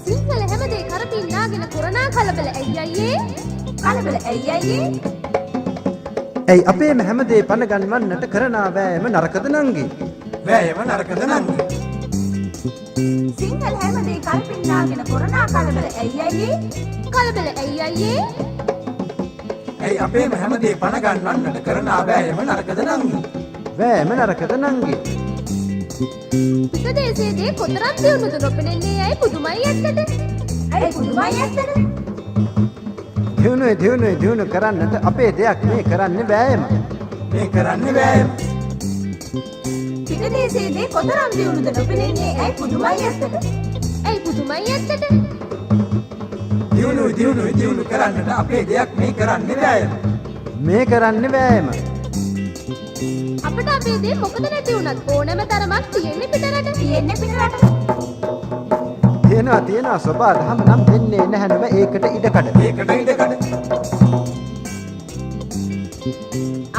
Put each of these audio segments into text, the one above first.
Sinhala හැමදේ කරපින් නාගෙන corona කලබල ඇයි අයියේ? කලබල ඇයි අයියේ? ඇයි අපේම හැමදේ පණ ගන්වන්නට කරන වෑයම නරකද නංගි? වෑයම නරකද නංගි? සිංහල හැමදේ කරපින් නාගෙන කොරනා කලබල ඇයි අයියේ? කලබල ඇයි අයියේ? ඇයි අපේම හැමදේ පණ ගන්වන්නට කරන වෑයම නරකද නංගි? වෑයම නරකද නංගි? පිටදේශයේදී කොතරම් දියුණුද නොපෙනෙන්නේ ඇයි පුදුමයි ඇත්තට? ඇයි පුදුමයි ඇත්තට? දියුණු කරන්නට අපේ දෙයක් මේ කරන්නේ වෑයම. මේ කරන්නේ වෑයම. පිටදේශයේදී කොතරම් දියුණුද නොපෙනෙන්නේ ඇයි පුදුමයි ඇත්තට? ඇයි පුදුමයි ඇත්තට? දියුණු කරන්නට අපේ දෙයක් මේ කරන්නේ වෑයම. මේ කරන්නේ වෑයම. අපිට අපේ දේ මොකද නැති වුණත් ඕනෑම තරමක් තියෙන්නේ පිටරට. තියෙනවා සබා දහම නම් දෙන්නේ නැහැ නම ඒකට ඉඩකඩ.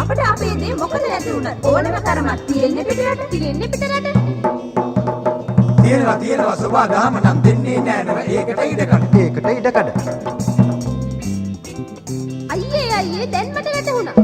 අපිට අපේ දේ මොකද නැති වුණත් ඕනෑම තරමක් තියෙන්නේ පිටරට. තියෙනවා සබා දහම නම් දෙන්නේ නැහැ නම ඒකට ඉඩකඩ. අයියේ දැන් මට වැටහුණා.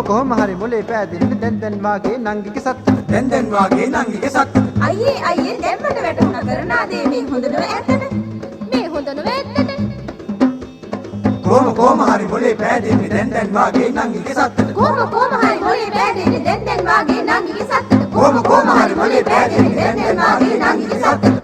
කොහොම හරි මොලේ පෑදෙන්නේ දැන් වාගේ නංගිගේ සත්තට. අයියේ දැන් මට වැටුණා කරනා දේ මේ හොඳ නොවේ ඇත්තට. කොහොම හරි මොලේ පෑදෙන්නේ දැන් වාගේ නංගිගේ සත්තට. කොහොම හරි මොලේ පෑදෙන්නේ දැන් වාගේ නංගිගේ සත්තට. කොහොම හරි මොලේ පෑදෙන්නේ දැන් වාගේ නංගිගේ සත්තට.